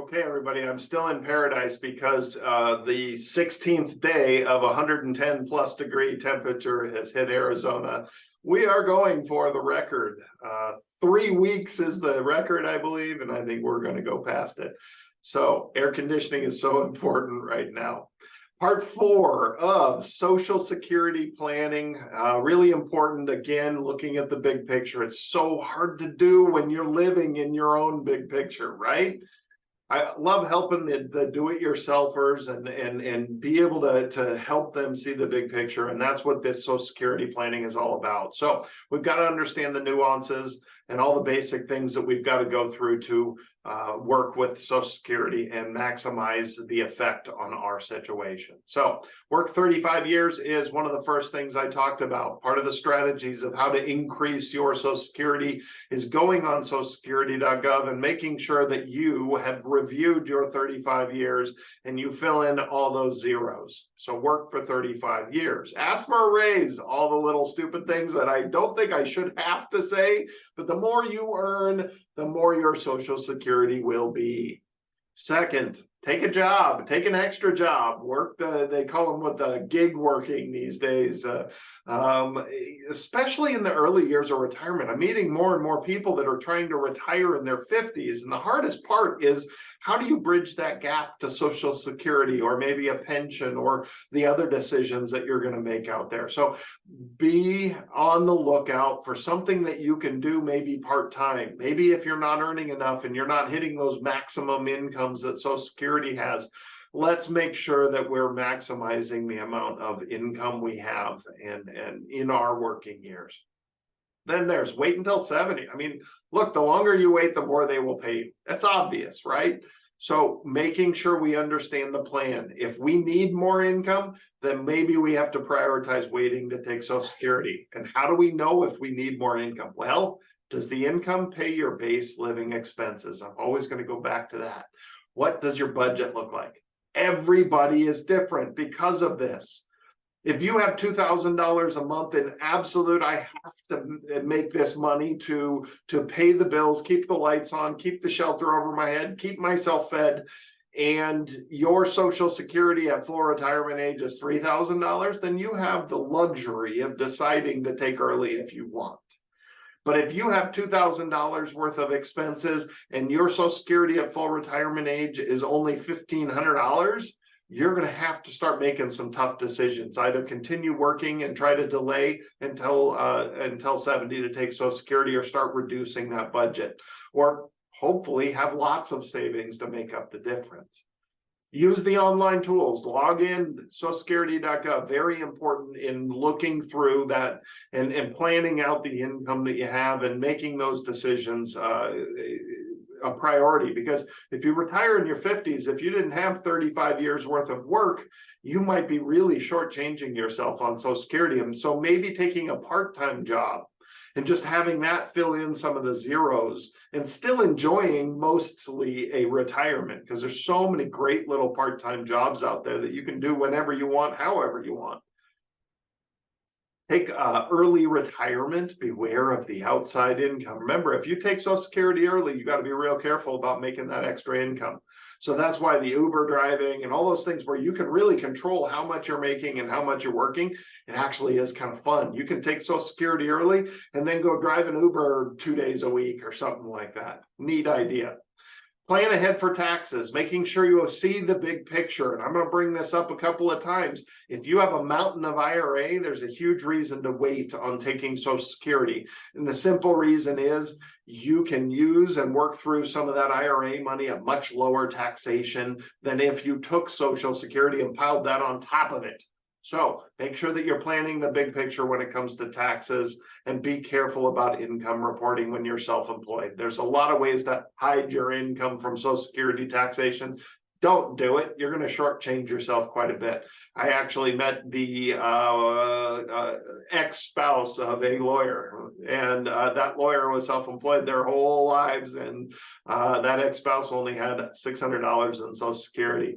Okay, everybody, I'm still in paradise because the 16th day of 110 plus degree temperature has hit Arizona. We are going for the record. 3 weeks is the record, I believe, and I think we're going to go past it. So air conditioning is so important right now. Part 4 of Social Security planning, really important. Again, looking at the big picture. It's so hard to do when you're living in your own big picture, right? I love helping the do-it-yourselfers and be able to help them see the big picture. And that's what this Social Security planning is all about. So we've got to understand the nuances and all the basic things that we've got to go through to work with Social Security and maximize the effect on our situation. So work 35 years is one of the first things I talked about. Part of the strategies of how to increase your Social Security is going on socialsecurity.gov and making sure that you have reviewed your 35 years and you fill in all those zeros. So work for 35 years. Ask for a raise, all the little stupid things that I don't think I should have to say, but the more you earn, the more your Social Security will be. Second, take a job, take an extra job, work they call them what the gig working these days, especially in the early years of retirement. I'm meeting more and more people that are trying to retire in their 50s. And the hardest part is, how do you bridge that gap to Social Security or maybe a pension or the other decisions that you're going to make out there? So be on the lookout for something that you can do, maybe part-time. Maybe if you're not earning enough and you're not hitting those maximum incomes that Social Security has, let's make sure that we're maximizing the amount of income we have and in our working years. Then there's wait until 70. I mean, look, the longer you wait, the more they will pay you. That's obvious, right? So making sure we understand the plan. If we need more income, then maybe we have to prioritize waiting to take Social Security. And how do we know if we need more income? Well, does the income pay your base living expenses? I'm always going to go back to that. What does your budget look like? Everybody is different because of this. If you have $2,000 a month in absolute, I have to make this money to pay the bills, keep the lights on, keep the shelter over my head, keep myself fed, and your Social Security at full retirement age is $3,000, then you have the luxury of deciding to take early if you want. But if you have $2,000 worth of expenses and your Social Security at full retirement age is only $1,500, you're going to have to start making some tough decisions. Either continue working and try to delay until 70 to take Social Security, or start reducing that budget, or hopefully have lots of savings to make up the difference. Use the online tools, log in, socialsecurity.gov, very important in looking through that and planning out the income that you have and making those decisions a priority. Because if you retire in your 50s, if you didn't have 35 years worth of work, you might be really shortchanging yourself on Social Security. And so maybe taking a part-time job and just having that fill in some of the zeros and still enjoying mostly a retirement, because there's so many great little part-time jobs out there that you can do whenever you want, however you want. Take early retirement, beware of the outside income. Remember, if you take Social Security early, you got to be real careful about making that extra income. So that's why the Uber driving and all those things where you can really control how much you're making and how much you're working, it actually is kind of fun. You can take Social Security early and then go drive an Uber 2 days a week or something like that. Neat idea. Plan ahead for taxes, making sure you see the big picture. And I'm going to bring this up a couple of times. If you have a mountain of IRA, there's a huge reason to wait on taking Social Security. And the simple reason is you can use and work through some of that IRA money at much lower taxation than if you took Social Security and piled that on top of it. So make sure that you're planning the big picture when it comes to taxes, and be careful about income reporting when you're self-employed. There's a lot of ways to hide your income from Social Security taxation. Don't do it. You're going to shortchange yourself quite a bit. I actually met the ex-spouse of a lawyer, and that lawyer was self-employed their whole lives, and that ex-spouse only had $600 in Social Security.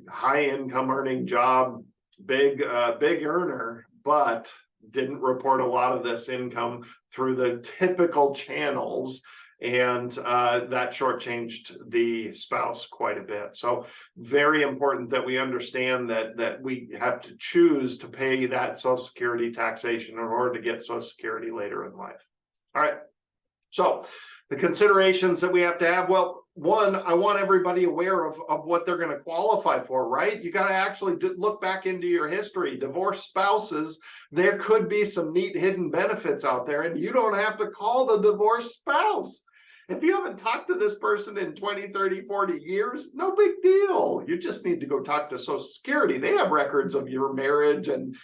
High income earning job, big earner, but didn't report a lot of this income through the typical channels and that shortchanged the spouse quite a bit. So very important that we understand that we have to choose to pay that Social Security taxation in order to get Social Security later in life. All right. So the considerations that we have to have, well, one, I want everybody aware of what they're going to qualify for, right? You got to actually look back into your history. Divorced spouses, there could be some neat hidden benefits out there, and you don't have to call the divorced spouse. If you haven't talked to this person in 20, 30, 40 years, no big deal. You just need to go talk to Social Security. They have records of your marriage and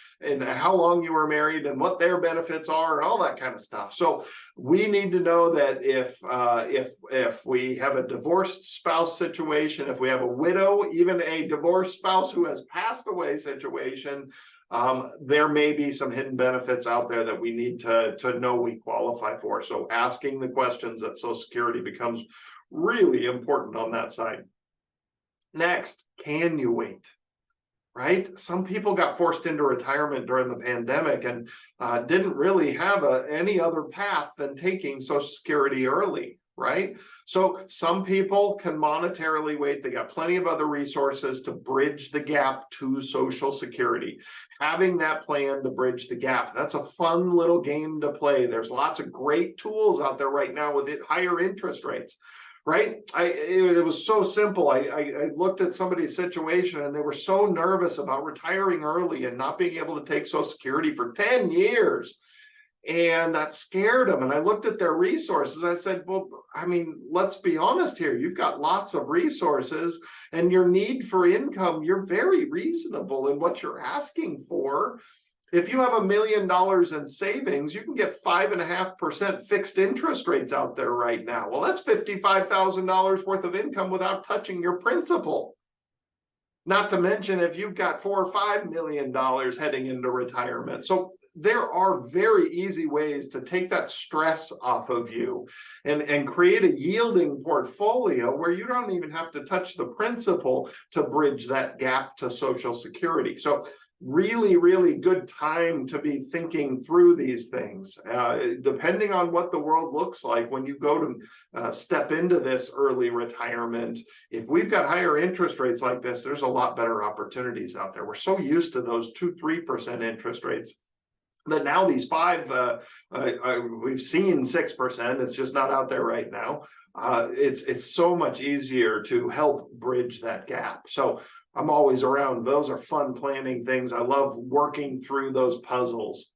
how long you were married and what their benefits are and all that kind of stuff. So we need to know that if we have a divorced spouse situation, if we have a widow, even a divorced spouse who has passed away situation, there may be some hidden benefits out there that we need to know we qualify for. So asking the questions at Social Security becomes really important on that side. Next, can you wait? Right? Some people got forced into retirement during the pandemic and didn't really have any other path than taking Social Security early. Right? So some people can monetarily wait. They got plenty of other resources to bridge the gap to Social Security. Having that plan to bridge the gap, that's a fun little game to play. There's lots of great tools out there right now with higher interest rates. Right? It was so simple. I looked at somebody's situation and they were so nervous about retiring early and not being able to take Social Security for 10 years. And that scared them. And I looked at their resources. I said, well, I mean, let's be honest here. You've got lots of resources and your need for income, you're very reasonable in what you're asking for. If you have $1 million in savings, you can get 5.5% fixed interest rates out there right now. Well, that's $55,000 worth of income without touching your principal. Not to mention if you've got $4 or $5 million heading into retirement. So there are very easy ways to take that stress off of you and create a yielding portfolio where you don't even have to touch the principal to bridge that gap to Social Security. So really, really good time to be thinking through these things. Depending on what the world looks like when you go to step into this early retirement, if we've got higher interest rates like this, there's a lot better opportunities out there. We're so used to those 2-3% interest rates that now these we've seen 6%. It's just not out there right now. It's so much easier to help bridge that gap. So I'm always around. Those are fun planning things. I love working through those puzzles.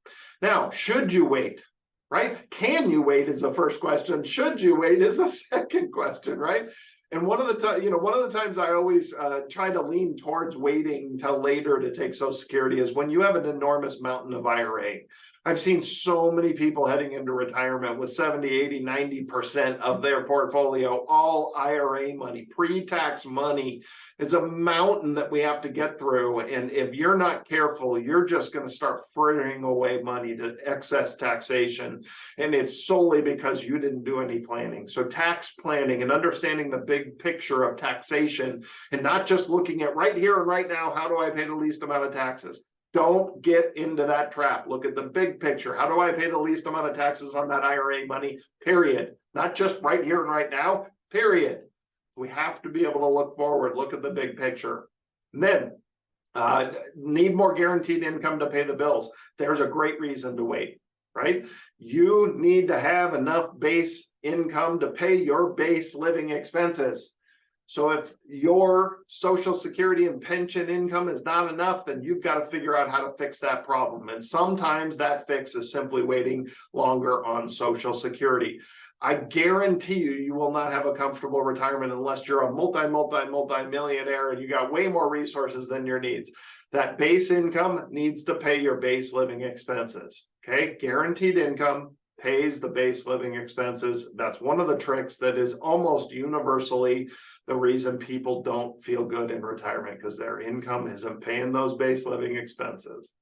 Now, should you wait? Right? Can you wait is the first question. Should you wait is the second question, right? And one of the times I always try to lean towards waiting till later to take Social Security is when you have an enormous mountain of IRA. I've seen so many people heading into retirement with 70, 80, 90% of their portfolio, all IRA money, pre-tax money. It's a mountain that we have to get through. And if you're not careful, you're just going to start frittering away money to excess taxation. And it's solely because you didn't do any planning. So tax planning and understanding the big picture of taxation and not just looking at right here and right now, how do I pay the least amount of taxes? Don't get into that trap. Look at the big picture. How do I pay the least amount of taxes on that IRA money? Period. Not just right here and right now. Period. We have to be able to look forward, look at the big picture. And then need more guaranteed income to pay the bills. There's a great reason to wait, right? You need to have enough base income to pay your base living expenses. So if your Social Security and pension income is not enough, then you've got to figure out how to fix that problem. And sometimes that fix is simply waiting longer on Social Security. I guarantee you, you will not have a comfortable retirement unless you're a multi-millionaire and you got way more resources than your needs. That base income needs to pay your base living expenses. Okay, guaranteed income pays the base living expenses. That's one of the tricks that is almost universally the reason people don't feel good in retirement, because their income isn't paying those base living expenses.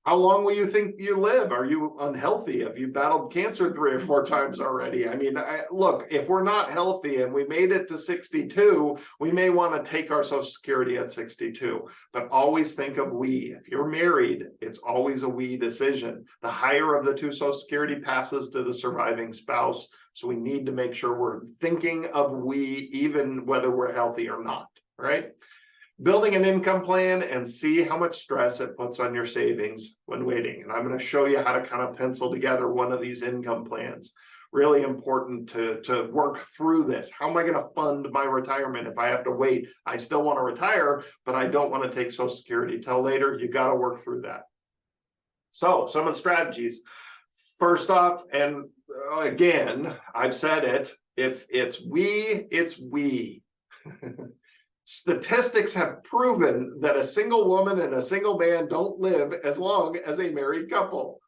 How long will you think you live? Are you unhealthy? Have you battled cancer 3 or 4 times already? I mean, look, if we're not healthy and we made it to 62, we may want to take our Social Security at 62. But always think of we. If you're married, it's always a we decision. The higher of the 2 Social Security passes to the surviving spouse. So we need to make sure we're thinking of we, even whether we're healthy or not, right? Building an income plan and see how much stress it puts on your savings when waiting. And I'm going to show you how to kind of pencil together one of these income plans. Really important to work through this. How am I going to fund my retirement if I have to wait? I still want to retire, but I don't want to take Social Security till later. You got to work through that. So some of the strategies. First off, and again, I've said it, if it's we, it's we. Statistics have proven that a single woman and a single man don't live as long as a married couple.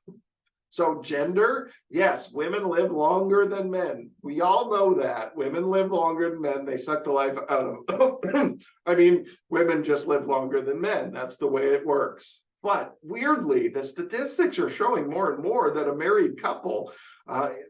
So gender, yes, women live longer than men. We all know that. Women live longer than men. They suck the life out of them. I mean, women just live longer than men. That's the way it works. But weirdly, the statistics are showing more and more that a married couple,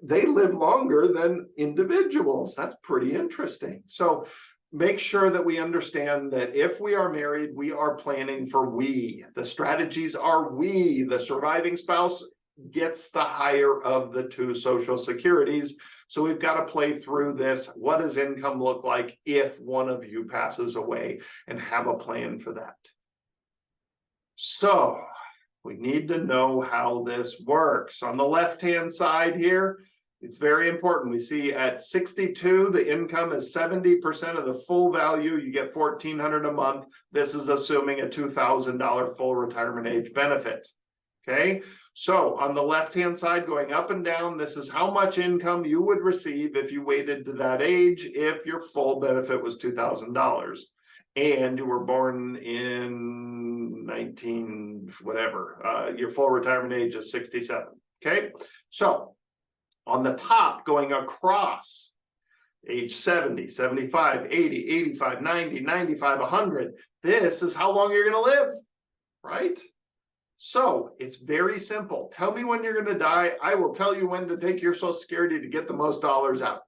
they live longer than individuals. That's pretty interesting. So make sure that we understand that if we are married, we are planning for we. The strategies are we. The surviving spouse gets the higher of the two Social Securities. So we've got to play through this. What does income look like if one of you passes away, and have a plan for that? So we need to know how this works. On the left-hand side here, it's very important. We see at 62, the income is 70% of the full value. You get $1,400 a month. This is assuming a $2,000 full retirement age benefit. Okay, so on the left-hand side, going up and down, this is how much income you would receive if you waited to that age if your full benefit was $2,000 and you were born in 19 whatever. Your full retirement age is 67. Okay, so on the top, going across, age 70, 75, 80, 85, 90, 95, 100. This is how long you're going to live, right? So it's very simple. Tell me when you're going to die. I will tell you when to take your Social Security to get the most dollars out.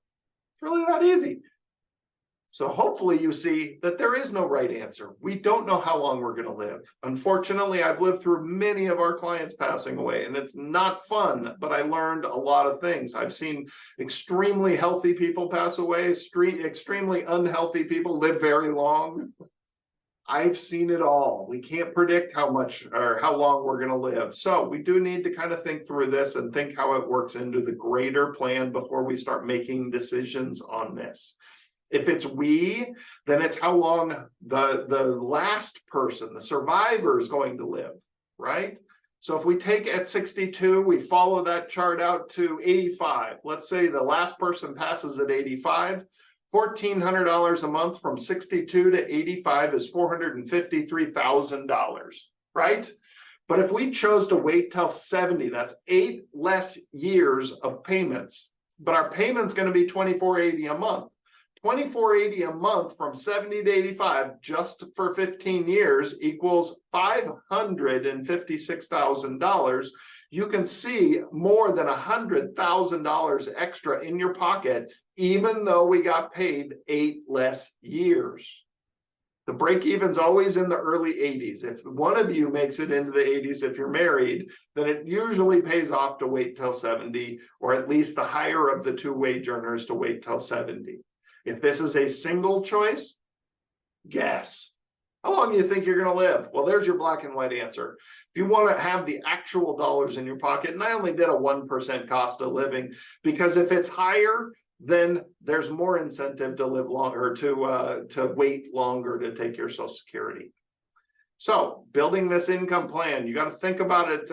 It's really that easy. So hopefully you see that there is no right answer. We don't know how long we're going to live. Unfortunately, I've lived through many of our clients passing away, and it's not fun, but I learned a lot of things. I've seen extremely healthy people pass away, extremely unhealthy people live very long. I've seen it all. We can't predict how much or how long we're going to live. So we do need to kind of think through this and think how it works into the greater plan before we start making decisions on this. If it's we, then it's how long the last person, the survivor, is going to live, right? So if we take at 62, we follow that chart out to 85. Let's say the last person passes at 85. $1,400 a month from 62 to 85 is $453,000, right? But if we chose to wait till 70, that's 8 less years of payments, but our payment's going to be $2,480 a month. $2,480 a month from 70 to 85 just for 15 years equals $556,000. You can see more than $100,000 extra in your pocket, even though we got paid 8 less years. The break-even's always in the early 80s. If one of you makes it into the 80s, if you're married, then it usually pays off to wait till 70, or at least the higher of the two wage earners to wait till 70. If this is a single choice, guess. How long do you think you're going to live? Well, there's your black and white answer. If you want to have the actual dollars in your pocket, and I only did a 1% cost of living, because if it's higher, then there's more incentive to live longer, to wait longer to take your Social Security. So building this income plan, you got to think about it.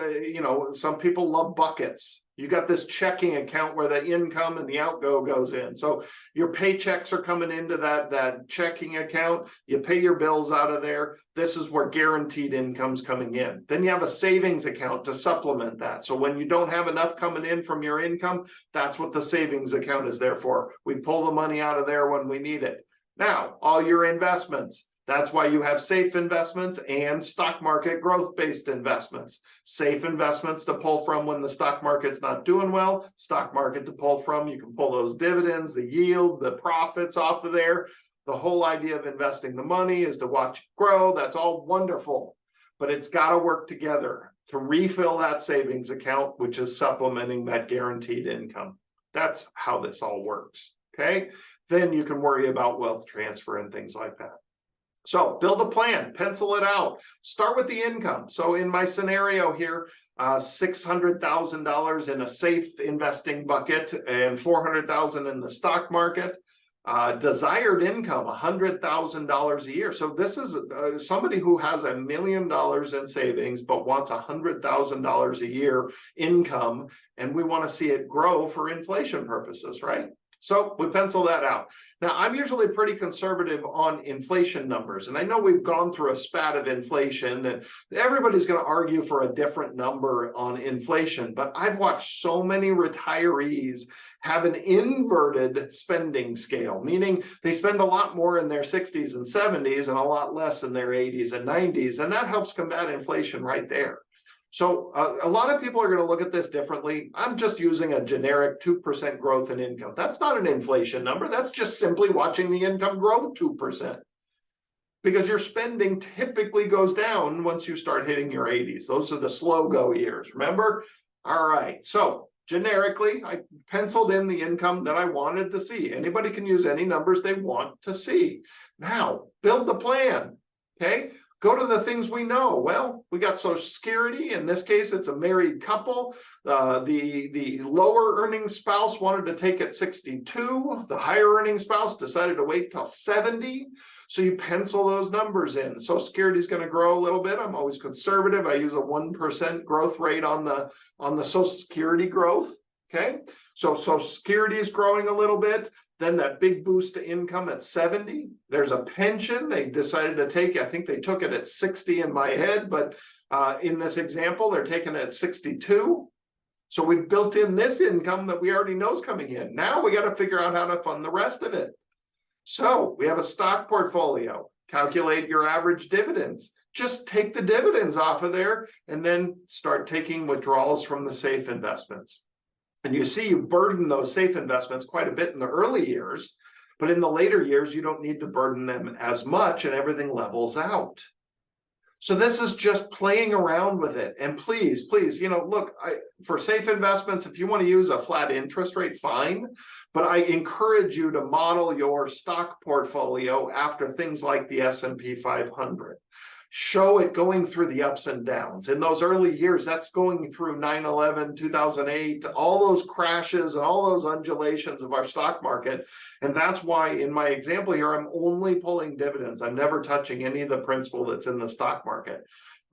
Some people love buckets. You got this checking account where the income and the outgo goes in. So your paychecks are coming into that checking account. You pay your bills out of there. This is where guaranteed income's coming in. Then you have a savings account to supplement that. So when you don't have enough coming in from your income, that's what the savings account is there for. We pull the money out of there when we need it. Now, all your investments. That's why you have safe investments and stock market growth-based investments. Safe investments to pull from when the stock market's not doing well, stock market to pull from. You can pull those dividends, the yield, the profits off of there. The whole idea of investing the money is to watch it grow. That's all wonderful, but it's got to work together to refill that savings account, which is supplementing that guaranteed income. That's how this all works. Okay. Then you can worry about wealth transfer and things like that. So build a plan, pencil it out, start with the income. So in my scenario here, $600,000 in a safe investing bucket and $400,000 in the stock market. Desired income, $100,000 a year. So this is somebody who has $1 million in savings, but wants $100,000 a year income. And we want to see it grow for inflation purposes, right? So we pencil that out. Now, I'm usually pretty conservative on inflation numbers. And I know we've gone through a spat of inflation and everybody's going to argue for a different number on inflation. But I've watched so many retirees have an inverted spending scale, meaning they spend a lot more in their 60s and 70s and a lot less in their 80s and 90s. And that helps combat inflation right there. So a lot of people are going to look at this differently. I'm just using a generic 2% growth in income. That's not an inflation number. That's just simply watching the income grow 2%. Because your spending typically goes down once you start hitting your 80s. Those are the slow go years, remember? All right, so generically, I penciled in the income that I wanted to see. Anybody can use any numbers they want to see. Now, build the plan, okay? Go to the things we know. Well, we got Social Security. In this case, it's a married couple. The lower earning spouse wanted to take at 62. The higher earning spouse decided to wait till 70. So you pencil those numbers in. Social Security is going to grow a little bit. I'm always conservative. I use a 1% growth rate on the Social Security growth. Okay. So Social Security is growing a little bit. Then that big boost to income at 70. There's a pension they decided to take. I think they took it at 60 in my head, but in this example, they're taking it at 62. So we've built in this income that we already know is coming in. Now we got to figure out how to fund the rest of it. So we have a stock portfolio. Calculate your average dividends. Just take the dividends off of there and then start taking withdrawals from the safe investments. And you see, you burden those safe investments quite a bit in the early years, but in the later years, you don't need to burden them as much and everything levels out. So this is just playing around with it. And please, look, for safe investments, if you want to use a flat interest rate, fine. But I encourage you to model your stock portfolio after things like the S&P 500. Show it going through the ups and downs. In those early years, that's going through 9/11, 2008, all those crashes and all those undulations of our stock market. And that's why in my example here, I'm only pulling dividends. I'm never touching any of the principal that's in the stock market.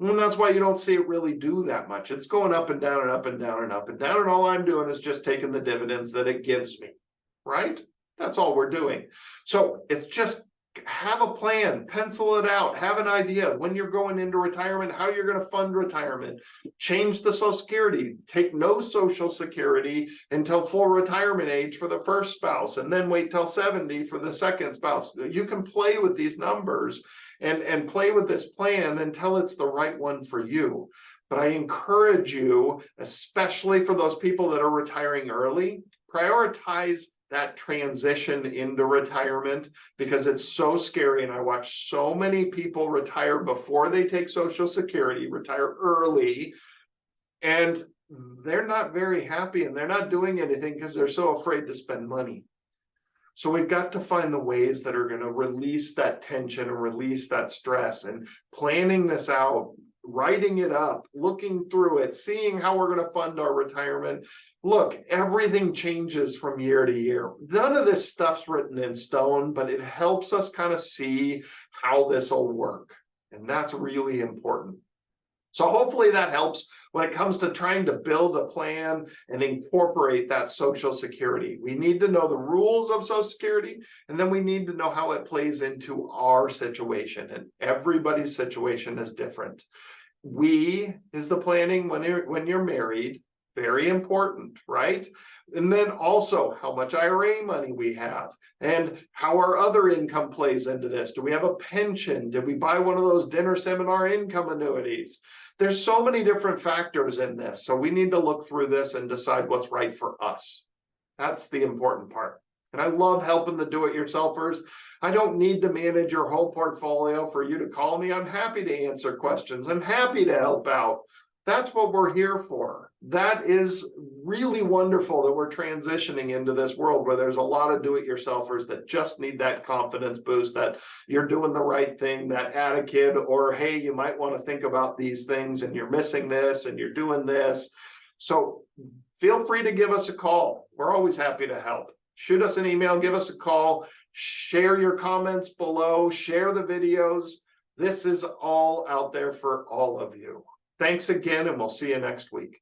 And that's why you don't see it really do that much. It's going up and down and up and down and up and down. And all I'm doing is just taking the dividends that it gives me, right? That's all we're doing. So it's just have a plan, pencil it out, have an idea when you're going into retirement, how you're going to fund retirement, change the Social Security, take no Social Security until full retirement age for the first spouse, and then wait till 70 for the second spouse. You can play with these numbers and play with this plan until it's the right one for you. But I encourage you, especially for those people that are retiring early, prioritize that transition into retirement because it's so scary. And I watch so many people retire before they take Social Security, retire early, and they're not very happy and they're not doing anything because they're so afraid to spend money. So we've got to find the ways that are going to release that tension and release that stress, and planning this out, writing it up, looking through it, seeing how we're going to fund our retirement. Look, everything changes from year to year. None of this stuff's written in stone, but it helps us kind of see how this will work. And that's really important. So hopefully that helps when it comes to trying to build a plan and incorporate that Social Security. We need to know the rules of Social Security, and then we need to know how it plays into our situation. And everybody's situation is different. We is the planning when you're married. Very important, right? And then also how much IRA money we have and how our other income plays into this. Do we have a pension? Did we buy one of those dinner seminar income annuities? There's so many different factors in this. So we need to look through this and decide what's right for us. That's the important part. And I love helping the do-it-yourselfers. I don't need to manage your whole portfolio for you to call me. I'm happy to answer questions. I'm happy to help out. That's what we're here for. that is really wonderful that we're transitioning into this world where there's a lot of do-it-yourselfers that just need that confidence boost, that you're doing the right thing, that add a kid, or hey, you might want to think about these things and you're missing this and you're doing this. So feel free to give us a call. We're always happy to help. Shoot us an email, give us a call, share your comments below, share the videos. This is all out there for all of you. Thanks again, and we'll see you next week.